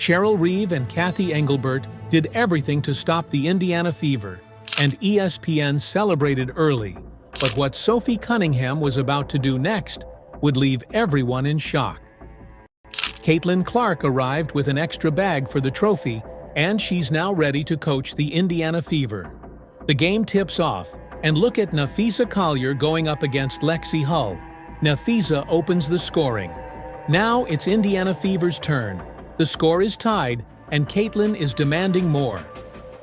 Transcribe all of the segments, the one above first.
Cheryl Reeve and Kathy Engelbert did everything to stop the Indiana Fever, and ESPN celebrated early. But what Sophie Cunningham was about to do next would leave everyone in shock. Caitlin Clark arrived with an extra bag for the trophy, and she's now ready to coach the Indiana Fever. The game tips off, and look at Napheesa Collier going up against Lexie Hull. Napheesa opens the scoring. Now it's Indiana Fever's turn. The score is tied, and Caitlin is demanding more.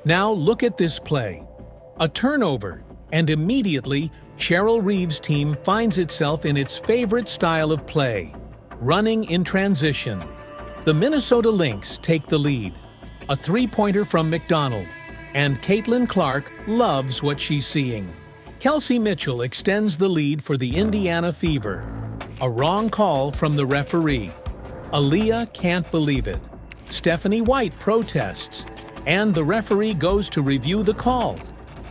Now look at this play. A turnover, and immediately, Cheryl Reeve's team finds itself in its favorite style of play, running in transition. The Minnesota Lynx take the lead. A three-pointer from McDonald, and Caitlin Clark loves what she's seeing. Kelsey Mitchell extends the lead for the Indiana Fever. A wrong call from the referee. Aliyah can't believe it. Stephanie White protests, and the referee goes to review the call.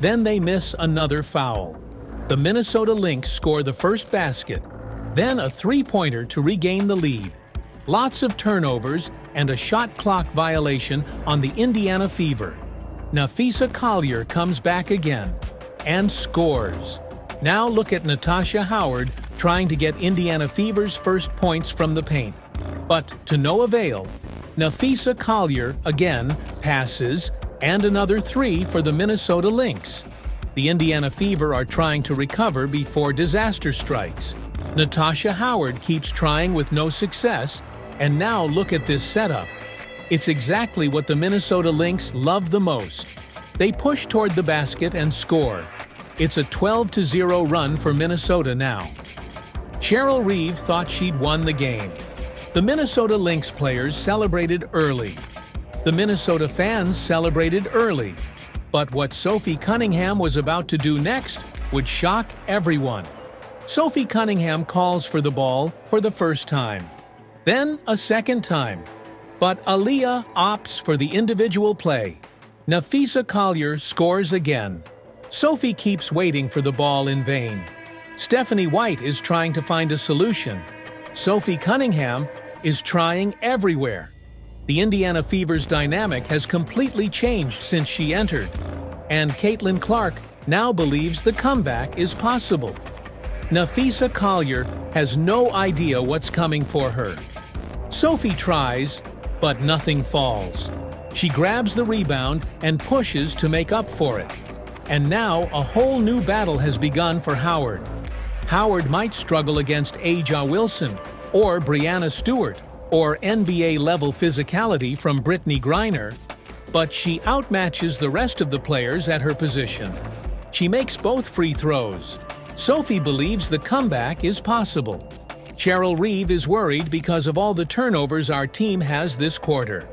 Then they miss another foul. The Minnesota Lynx score the first basket, then a three-pointer to regain the lead. Lots of turnovers and a shot clock violation on the Indiana Fever. Napheesa Collier comes back again and scores. Now look at Natasha Howard trying to get Indiana Fever's first points from the paint. But to no avail. Napheesa Collier again passes, and another three for the Minnesota Lynx. The Indiana Fever are trying to recover before disaster strikes. Natasha Howard keeps trying with no success, and now look at this setup. It's exactly what the Minnesota Lynx love the most. They push toward the basket and score. It's a 12-0 run for Minnesota now. Cheryl Reeve thought she'd won the game. The Minnesota Lynx players celebrated early. The Minnesota fans celebrated early. But what Sophie Cunningham was about to do next would shock everyone. Sophie Cunningham calls for the ball for the first time. Then a second time. But Aliyah opts for the individual play. Napheesa Collier scores again. Sophie keeps waiting for the ball in vain. Stephanie White is trying to find a solution. Sophie Cunningham is trying everywhere. The Indiana Fever's dynamic has completely changed since she entered, and Caitlin Clark now believes the comeback is possible. Napheesa Collier has no idea what's coming for her. Sophie tries, but nothing falls. She grabs the rebound and pushes to make up for it. And now a whole new battle has begun for Howard. Howard might struggle against A'ja Wilson, or Brianna Stewart, or NBA-level physicality from Brittney Griner, but she outmatches the rest of the players at her position. She makes both free throws. Sophie believes the comeback is possible. Cheryl Reeve is worried because of all the turnovers our team has this quarter.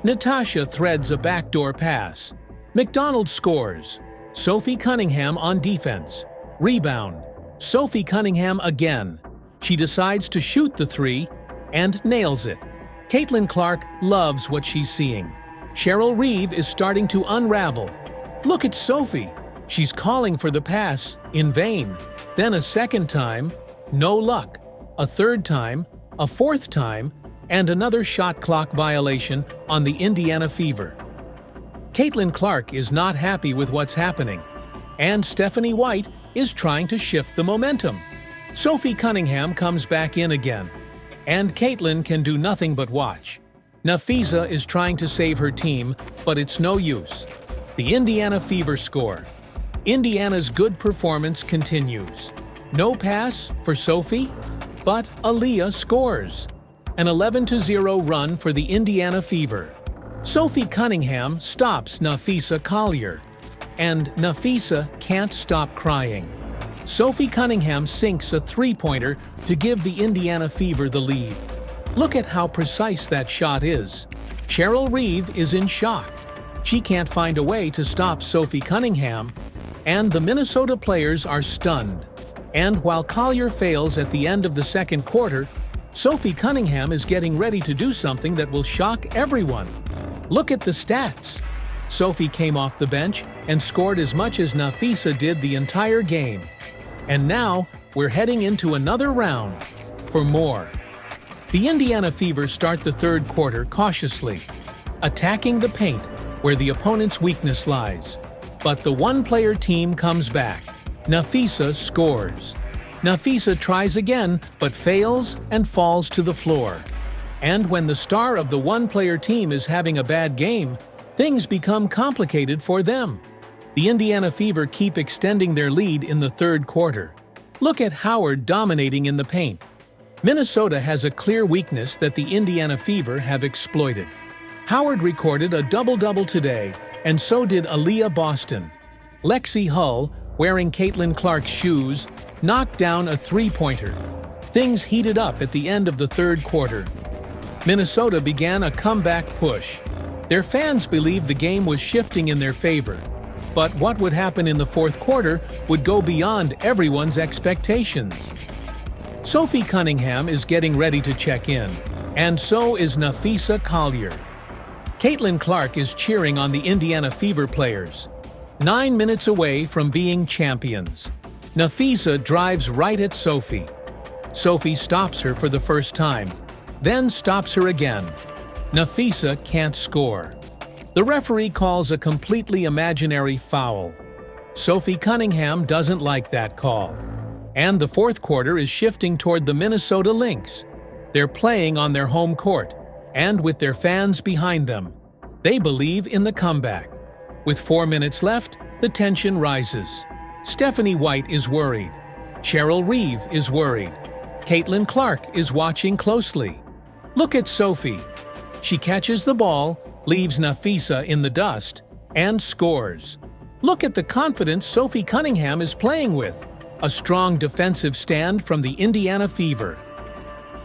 Natasha threads a backdoor pass. McDonald scores. Sophie Cunningham on defense. Rebound. Sophie Cunningham again. She decides to shoot the three and nails it. Caitlin Clark loves what she's seeing. Cheryl Reeve is starting to unravel. Look at Sophie. She's calling for the pass in vain. Then a second time, no luck. A third time, a fourth time, and another shot clock violation on the Indiana Fever. Caitlin Clark is not happy with what's happening, and Stephanie White is trying to shift the momentum. Sophie Cunningham comes back in again, and Caitlin can do nothing but watch. Napheesa is trying to save her team, but it's no use. The Indiana Fever score. Indiana's good performance continues. No pass for Sophie, but Aliyah scores. An 11-0 run for the Indiana Fever. Sophie Cunningham stops Napheesa Collier, and Napheesa can't stop crying. Sophie Cunningham sinks a three-pointer to give the Indiana Fever the lead. Look at how precise that shot is. Cheryl Reeve is in shock. She can't find a way to stop Sophie Cunningham, and the Minnesota players are stunned. And while Collier fails at the end of the second quarter, Sophie Cunningham is getting ready to do something that will shock everyone. Look at the stats. Sophie came off the bench and scored as much as Napheesa did the entire game. And now we're heading into another round for more. The Indiana Fever start the third quarter cautiously, attacking the paint where the opponent's weakness lies. But the one-player team comes back. Nafisa scores. Nafisa tries again, but fails and falls to the floor. And when the star of the one-player team is having a bad game, things become complicated for them. The Indiana Fever keep extending their lead in the third quarter. Look at Howard dominating in the paint. Minnesota has a clear weakness that the Indiana Fever have exploited. Howard recorded a double-double today, and so did Aliyah Boston. Lexie Hull, wearing Caitlin Clark's shoes, knocked down a three-pointer. Things heated up at the end of the third quarter. Minnesota began a comeback push. Their fans believed the game was shifting in their favor. But what would happen in the fourth quarter would go beyond everyone's expectations. Sophie Cunningham is getting ready to check in, and so is Nafisa Collier. Caitlin Clark is cheering on the Indiana Fever players. 9 minutes away from being champions. Nafisa drives right at Sophie. Sophie stops her for the first time, then stops her again. Nafisa can't score. The referee calls a completely imaginary foul. Sophie Cunningham doesn't like that call. And the fourth quarter is shifting toward the Minnesota Lynx. They're playing on their home court, and with their fans behind them. They believe in the comeback. With 4 minutes left, the tension rises. Stephanie White is worried. Cheryl Reeve is worried. Caitlin Clark is watching closely. Look at Sophie. She catches the ball, leaves Nafisa in the dust, and scores. Look at the confidence Sophie Cunningham is playing with. A strong defensive stand from the Indiana Fever.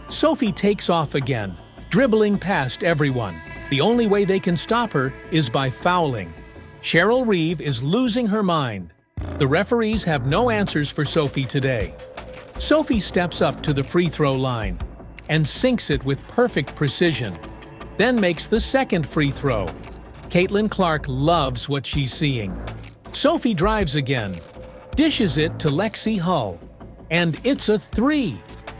Sophie takes off again, dribbling past everyone. The only way they can stop her is by fouling. Cheryl Reeve is losing her mind. The referees have no answers for Sophie today. Sophie steps up to the free throw line and sinks it with perfect precision, then makes the second free throw. Caitlin Clark loves what she's seeing. Sophie drives again, dishes it to Lexie Hull, and it's a three.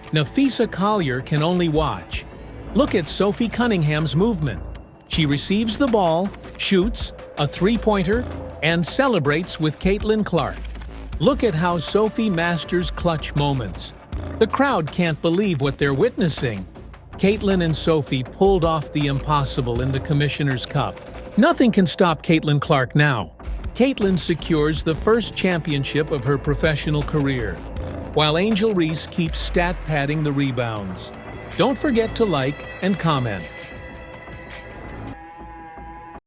Nafisa Collier can only watch. Look at Sophie Cunningham's movement. She receives the ball, shoots, a three-pointer, and celebrates with Caitlin Clark. Look at how Sophie masters clutch moments. The crowd can't believe what they're witnessing. Caitlin and Sophie pulled off the impossible in the Commissioner's Cup. Nothing can stop Caitlin Clark now. Caitlin secures the first championship of her professional career, while Angel Reese keeps stat padding the rebounds. Don't forget to like and comment.